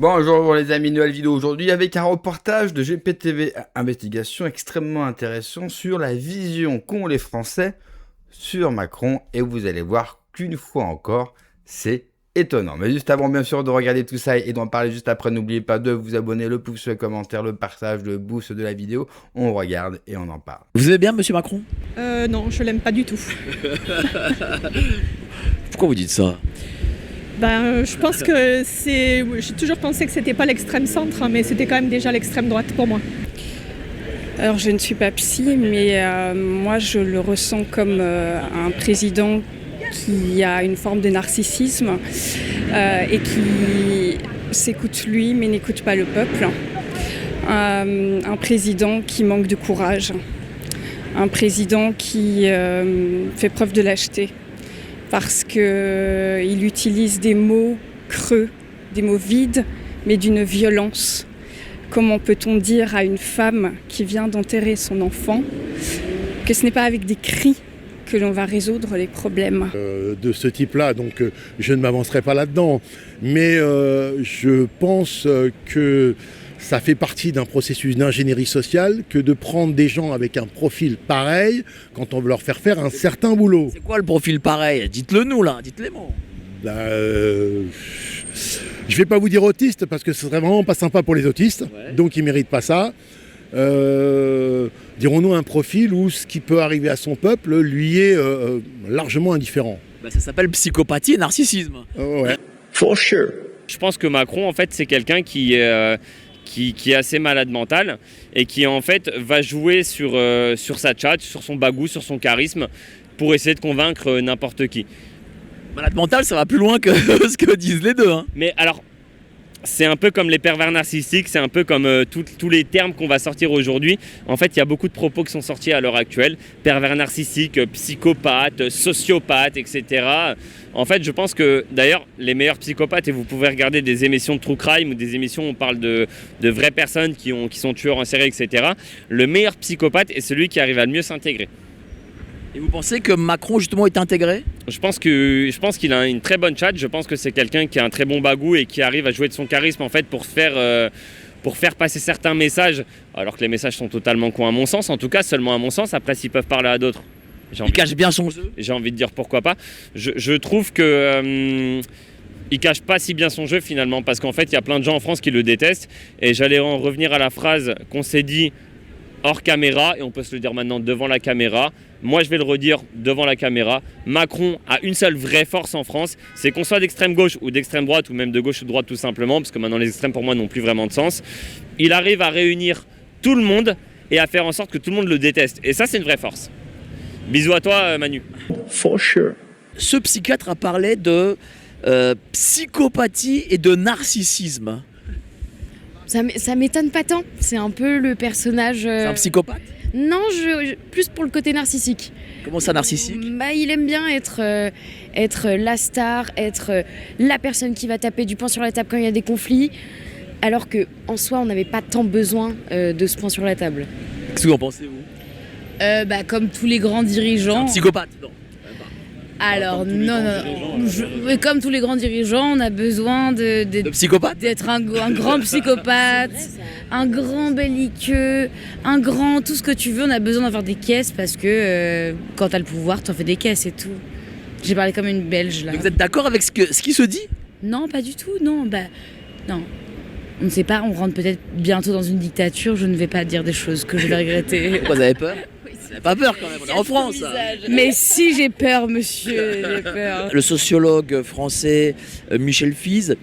Bonjour les amis, nouvelle vidéo aujourd'hui avec un reportage de GPTV Investigation extrêmement intéressant sur la vision qu'ont les Français sur Macron et vous allez voir qu'une fois encore, c'est étonnant. Mais juste avant bien sûr de regarder tout ça et d'en parler juste après, n'oubliez pas de vous abonner, le pouce, le commentaire, le partage, le boost de la vidéo. On regarde et on en parle. Vous aimez bien Monsieur Macron? Non, je l'aime pas du tout. Pourquoi vous dites ça? Je pense que c'est... J'ai toujours pensé que c'était pas l'extrême centre, mais c'était quand même déjà l'extrême droite pour moi. Alors je ne suis pas psy, mais moi je le ressens comme un président qui a une forme de narcissisme et qui s'écoute lui mais n'écoute pas le peuple. Un président qui manque de courage, un président qui fait preuve de lâcheté parce qu'il utilise des mots creux, des mots vides, mais d'une violence. Comment peut-on dire à une femme qui vient d'enterrer son enfant que ce n'est pas avec des cris que l'on va résoudre les problèmes de ce type-là, donc je ne m'avancerai pas là-dedans. Mais je pense que ça fait partie d'un processus d'ingénierie sociale que de prendre des gens avec un profil pareil quand on veut leur faire un certain boulot. C'est quoi le profil pareil? Dites-le nous là, dites-les mots. Je vais pas vous dire autiste parce que ce serait vraiment pas sympa pour les autistes, donc ils méritent pas ça. Dirons-nous un profil où ce qui peut arriver à son peuple lui est largement indifférent. Ça s'appelle psychopathie et narcissisme. Ouais. For sure. Je pense que Macron, en fait, c'est quelqu'un qui est assez malade mental et qui, en fait, va jouer sur sa tchatche, sur son bagou, sur son charisme pour essayer de convaincre n'importe qui. Malade mental, ça va plus loin que ce que disent les deux. Hein. Mais alors, c'est un peu comme les pervers narcissiques, c'est un peu comme tous les termes qu'on va sortir aujourd'hui. En fait, il y a beaucoup de propos qui sont sortis à l'heure actuelle. Pervers narcissique, psychopathe, sociopathe, etc. En fait, je pense que, d'ailleurs, les meilleurs psychopathes, et vous pouvez regarder des émissions de true crime ou des émissions où on parle de vraies personnes qui sont tueurs en série, etc. Le meilleur psychopathe est celui qui arrive à le mieux s'intégrer. Et vous pensez que Macron justement est intégré? Je pense qu'il a une très bonne chatte. Je pense que c'est quelqu'un qui a un très bon bagou et qui arrive à jouer de son charisme en fait pour faire passer certains messages, alors que les messages sont totalement cons à mon sens. En tout cas, seulement à mon sens. Après, s'ils peuvent parler à d'autres, il cache bien son jeu. J'ai envie de dire pourquoi pas. Je trouve que il cache pas si bien son jeu finalement, parce qu'en fait, il y a plein de gens en France qui le détestent. Et j'allais en revenir à la phrase qu'on s'est dit hors caméra, et on peut se le dire maintenant devant la caméra. Moi, je vais le redire devant la caméra. Macron a une seule vraie force en France, c'est qu'on soit d'extrême gauche ou d'extrême droite, ou même de gauche ou de droite tout simplement, parce que maintenant les extrêmes pour moi n'ont plus vraiment de sens. Il arrive à réunir tout le monde et à faire en sorte que tout le monde le déteste. Et ça, c'est une vraie force. Bisous à toi, Manu. For sure. Ce psychiatre a parlé de psychopathie et de narcissisme. Ça m'étonne pas tant. C'est un peu le personnage... C'est un psychopathe? Non, plus pour le côté narcissique. Comment ça, narcissique? Il aime bien être la star, être la personne qui va taper du poing sur la table quand il y a des conflits, alors qu'en soi, on n'avait pas tant besoin de ce poing sur la table. Qu'est-ce que vous en pensez, vous? Comme tous les grands dirigeants... C'est un psychopathe, non? Alors, non. Comme tous les grands dirigeants, on a besoin de psychopathe, d'être un grand psychopathe, un grand belliqueux, un grand tout ce que tu veux. On a besoin d'avoir des caisses parce que quand t'as le pouvoir, t'en fais des caisses et tout. J'ai parlé comme une Belge là. Mais vous êtes d'accord avec ce qui se dit? Non, pas du tout, non. Non. On ne sait pas, on rentre peut-être bientôt dans une dictature, je ne vais pas dire des choses que je vais regretter. Vous avez peur? Vous n'avez pas peur quand même, on est en France. Mais si j'ai peur, monsieur, j'ai peur. Le sociologue français Michel Fize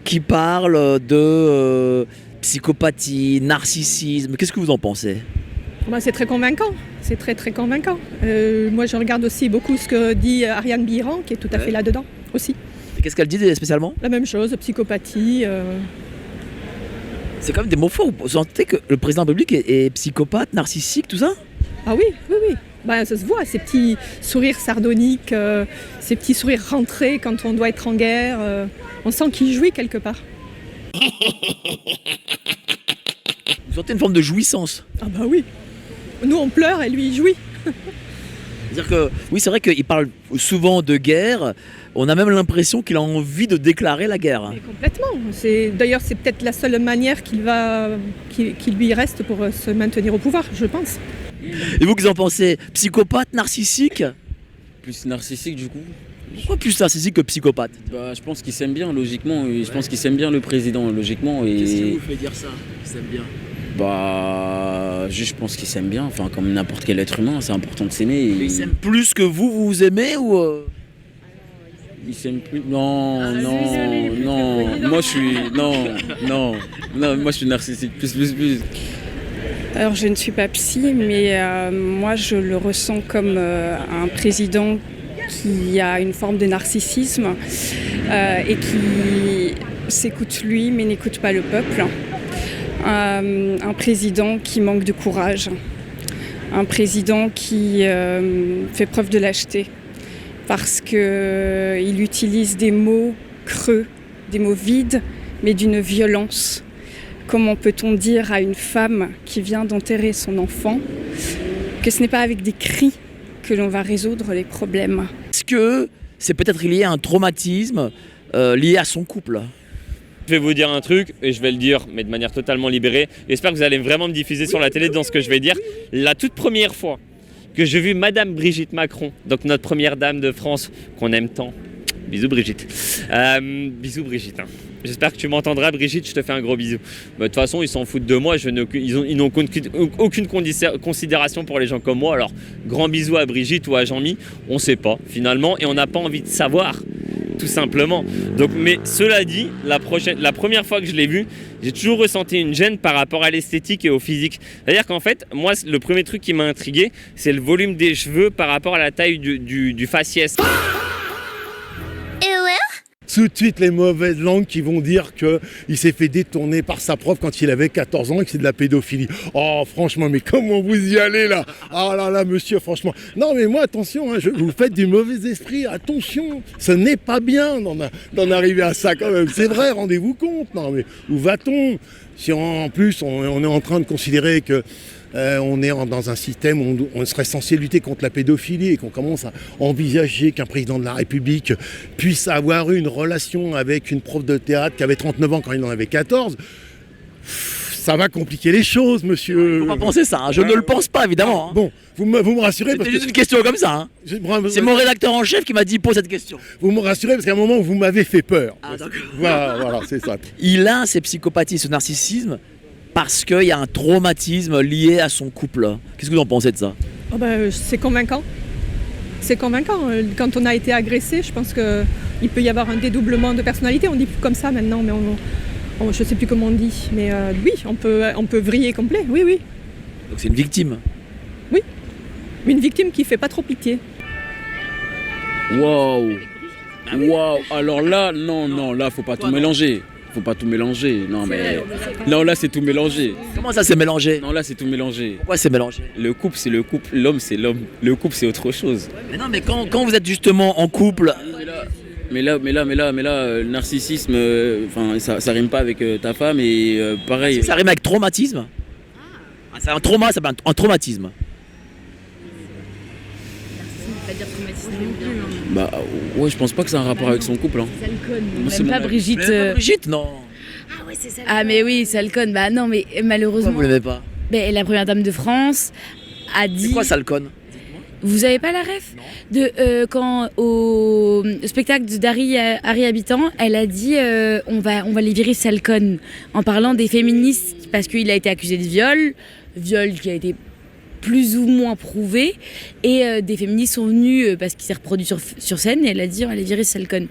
qui parle de psychopathie, narcissisme, qu'est-ce que vous en pensez? C'est très convaincant, c'est très très convaincant. Moi je regarde aussi beaucoup ce que dit Ariane Biran, qui est tout à fait là-dedans aussi. Et qu'est-ce qu'elle dit spécialement? La même chose, psychopathie. C'est quand même des mots forts. Vous sentez que le président de la République est psychopathe, narcissique, tout ça? Ah oui. Ça se voit, ces petits sourires sardoniques, ces petits sourires rentrés quand on doit être en guerre. On sent qu'il jouit quelque part. Vous sentez une forme de jouissance? Ah bah oui. Nous on pleure et lui il jouit. Vous C'est-à-dire que, oui, c'est vrai qu'il parle souvent de guerre. On a même l'impression qu'il a envie de déclarer la guerre. Mais complètement. D'ailleurs, c'est peut-être la seule manière qu'il lui reste pour se maintenir au pouvoir, je pense. Et vous, qu'en pensez? Psychopathe, narcissique? Plus narcissique du coup. Pourquoi plus narcissique que psychopathe? Bah, je pense qu'il s'aime bien logiquement. Et je pense qu'il s'aime bien le président logiquement. Et... Qu'est-ce qui vous fait dire ça? Il s'aime bien. Bah, juste, je pense qu'il s'aime bien. Enfin, comme n'importe quel être humain, c'est important de s'aimer. Et... Il s'aime plus que vous aimez ou Il s'aime plus. Non. Moi, je suis. Non. Moi, je suis narcissique. Plus. Alors je ne suis pas psy, mais moi je le ressens comme un président qui a une forme de narcissisme et qui s'écoute lui mais n'écoute pas le peuple. Un président qui manque de courage, un président qui fait preuve de lâcheté parce qu'il utilise des mots creux, des mots vides mais d'une violence. Comment peut-on dire à une femme qui vient d'enterrer son enfant que ce n'est pas avec des cris que l'on va résoudre les problèmes? est-ce que c'est peut-être lié à un traumatisme lié à son couple? Je vais vous dire un truc, et je vais le dire, mais de manière totalement libérée. J'espère que vous allez vraiment me diffuser sur la télé dans ce que je vais dire. La toute première fois que j'ai vu Madame Brigitte Macron, donc notre première dame de France, qu'on aime tant. Bisous Brigitte. Bisous Brigitte. J'espère que tu m'entendras Brigitte, je te fais un gros bisou. De toute façon, ils s'en foutent de moi, ils n'ont aucune considération pour les gens comme moi. Alors, grand bisou à Brigitte ou à Jean-Mi, on ne sait pas finalement, et on n'a pas envie de savoir, tout simplement. Donc, mais cela dit, la première fois que je l'ai vu, j'ai toujours ressenti une gêne par rapport à l'esthétique et au physique. C'est-à-dire qu'en fait, moi, le premier truc qui m'a intrigué, c'est le volume des cheveux par rapport à la taille du faciès. Tout de suite les mauvaises langues qui vont dire qu'il s'est fait détourner par sa prof quand il avait 14 ans et que c'est de la pédophilie. Oh franchement, mais comment vous y allez là? Ah là, monsieur, franchement. Non mais moi, attention, vous faites du mauvais esprit, attention. Ce n'est pas bien d'en arriver à ça quand même. C'est vrai, rendez-vous compte. Non mais où va-t-on? Si en plus on est en train de considérer que on est dans un système où on serait censé lutter contre la pédophilie et qu'on commence à envisager qu'un président de la République puisse avoir eu une relation avec une prof de théâtre qui avait 39 ans quand il en avait 14, ça va compliquer les choses, monsieur. Il ne faut pas penser ça, je ne le pense pas évidemment. Bon, vous me rassurez parce que... C'est juste une question comme ça. C'est mon rédacteur en chef qui m'a dit pose cette question. Vous me rassurez parce qu'à un moment vous m'avez fait peur. Ah, voilà, c'est ça. Il a ces psychopathies, ce narcissisme, parce qu'il y a un traumatisme lié à son couple. Qu'est-ce que vous en pensez de ça? C'est convaincant. C'est convaincant. Quand on a été agressé, je pense qu'il peut y avoir un dédoublement de personnalité. On dit plus comme ça maintenant, mais je ne sais plus comment on dit. Mais oui, on peut vriller complet, oui. Donc c'est une victime? Oui, une victime qui ne fait pas trop pitié. Waouh. Alors là, non, là, faut pas tout mélanger. Faut pas tout mélanger. Non, là, c'est tout mélangé. Comment ça, c'est mélangé? Non, là, c'est tout mélangé. Pourquoi c'est mélangé? Le couple, c'est le couple. L'homme, c'est l'homme. Le couple, c'est autre chose. Mais non, mais quand vous êtes justement en couple... Mais là, le narcissisme, ça rime pas avec ta femme et pareil. Ça rime avec traumatisme. C'est un trauma, ça s'appelle un traumatisme. Bah ouais, je pense pas que ça a un rapport avec son couple. Même pas Brigitte. Brigitte, non. Ah ouais, c'est ça. Ah mais oui, Salcone. Bah non, mais malheureusement. Pourquoi vous l'aimez pas? La première dame de France a dit. C'est quoi Salcone? Vous avez pas la ref? Quand au spectacle d'Harry Habitant, elle a dit on va les virer Salcone en parlant des féministes parce qu'il a été accusé de viol qui a été plus ou moins prouvé, et des féministes sont venus parce qu'il s'est reproduit sur scène, et elle a dit on va les virer Salcone.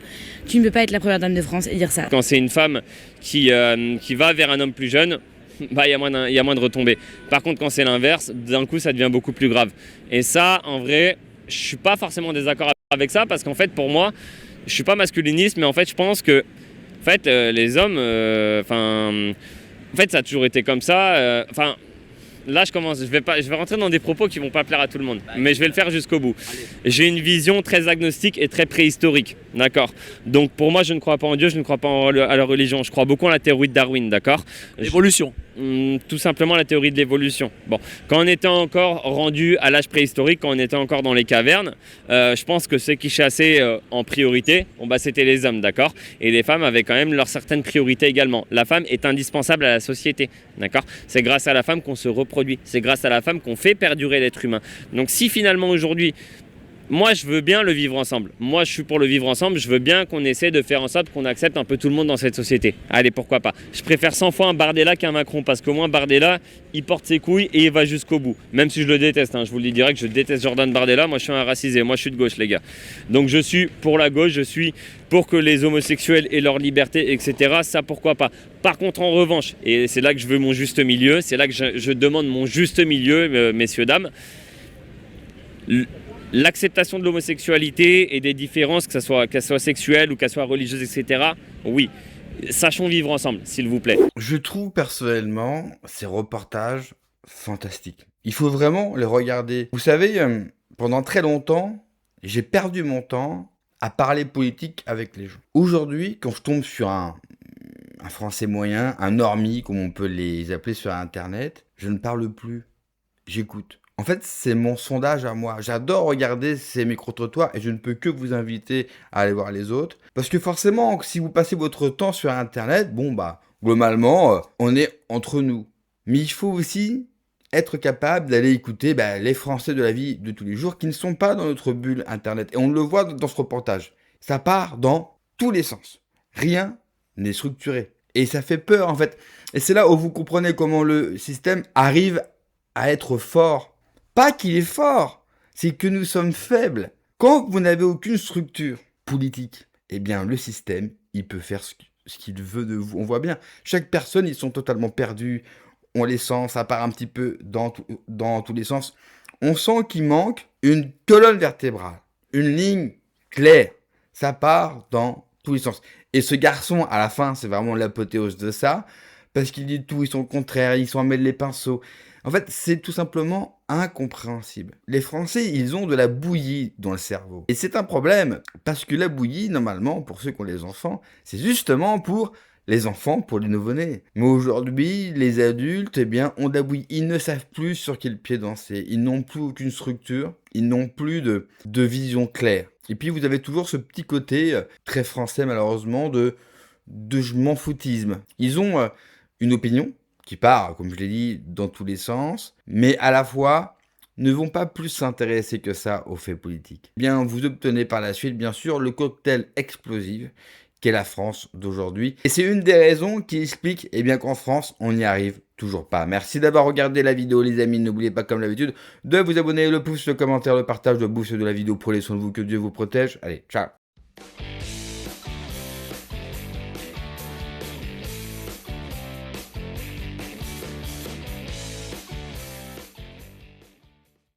Tu ne peux pas être la première dame de France et dire ça. Quand c'est une femme qui va vers un homme plus jeune, il y a moins de retombées. Par contre, quand c'est l'inverse, d'un coup, ça devient beaucoup plus grave. Et ça, en vrai, je suis pas forcément désaccord avec ça, parce qu'en fait, pour moi, je suis pas masculiniste, mais en fait, je pense que les hommes, en fait, ça a toujours été comme ça. là je vais rentrer dans des propos qui vont pas plaire à tout le monde, mais je vais le faire jusqu'au bout. J'ai une vision très agnostique et très préhistorique, d'accord. Donc pour moi, je ne crois pas en Dieu, je ne crois pas à la religion, je crois beaucoup à la théorie de Darwin, d'accord. L'évolution. Tout simplement la théorie de l'évolution. Bon, quand on était encore rendu à l'âge préhistorique, quand on était encore dans les cavernes, je pense que ceux qui chassaient en priorité, c'était les hommes, d'accord. Et les femmes avaient quand même leurs certaines priorités également. La femme est indispensable à la société, d'accord. C'est grâce à la femme qu'on se reproduit, c'est grâce à la femme qu'on fait perdurer l'être humain. Donc si finalement aujourd'hui, moi, je veux bien le vivre ensemble. Moi, je suis pour le vivre ensemble. Je veux bien qu'on essaie de faire en sorte qu'on accepte un peu tout le monde dans cette société. Allez, pourquoi pas. Je préfère 100 fois un Bardella qu'un Macron parce qu'au moins Bardella, il porte ses couilles et il va jusqu'au bout. Même si je le déteste, je vous le dis direct, je déteste Jordan Bardella. Moi, je suis un racisé. Moi, je suis de gauche, les gars. Donc, je suis pour la gauche. Je suis pour que les homosexuels aient leur liberté, etc. Ça, pourquoi pas. Par contre, en revanche, et c'est là que je veux mon juste milieu, c'est là que je demande mon juste milieu, messieurs, dames. L'acceptation de l'homosexualité et des différences, qu'elle soit sexuelle ou qu'elle soit religieuse, etc. Oui, sachons vivre ensemble, s'il vous plaît. Je trouve personnellement ces reportages fantastiques. Il faut vraiment les regarder. Vous savez, pendant très longtemps, j'ai perdu mon temps à parler politique avec les gens. Aujourd'hui, quand je tombe sur un Français moyen, un normie, comme on peut les appeler sur Internet, je ne parle plus, j'écoute. En fait, c'est mon sondage à moi. J'adore regarder ces micro-trottoirs et je ne peux que vous inviter à aller voir les autres. Parce que forcément, si vous passez votre temps sur Internet, globalement, on est entre nous. Mais il faut aussi être capable d'aller écouter les Français de la vie de tous les jours qui ne sont pas dans notre bulle Internet. Et on le voit dans ce reportage. Ça part dans tous les sens. Rien n'est structuré. Et ça fait peur, en fait. Et c'est là où vous comprenez comment le système arrive à être fort. Pas qu'il est fort, c'est que nous sommes faibles. Quand vous n'avez aucune structure politique, eh bien le système, il peut faire ce qu'il veut de vous. On voit bien, chaque personne, ils sont totalement perdus. On les sent, ça part un petit peu dans tous les sens. On sent qu'il manque une colonne vertébrale, une ligne claire. Ça part dans tous les sens. Et ce garçon, à la fin, c'est vraiment l'apothéose de ça, parce qu'il dit tout, ils sont contraires, ils sont emmêlés les pinceaux. En fait, c'est tout simplement incompréhensible. Les Français, ils ont de la bouillie dans le cerveau. Et c'est un problème, parce que la bouillie, normalement, pour ceux qui ont les enfants, c'est justement pour les enfants, pour les nouveau-nés. Mais aujourd'hui, les adultes, ont de la bouillie. Ils ne savent plus sur quel pied danser. Ils n'ont plus aucune structure. Ils n'ont plus de vision claire. Et puis, vous avez toujours ce petit côté très français, malheureusement, de je m'en foutisme. Ils ont une opinion qui part, comme je l'ai dit, dans tous les sens, mais à la fois ne vont pas plus s'intéresser que ça aux faits politiques. Vous obtenez par la suite, bien sûr, le cocktail explosif qu'est la France d'aujourd'hui. Et c'est une des raisons qui explique qu'en France, on n'y arrive toujours pas. Merci d'avoir regardé la vidéo, les amis. N'oubliez pas, comme d'habitude, de vous abonner, le pouce, le commentaire, le partage, le boost de la vidéo. Prenez soin de vous, que Dieu vous protège. Allez, ciao.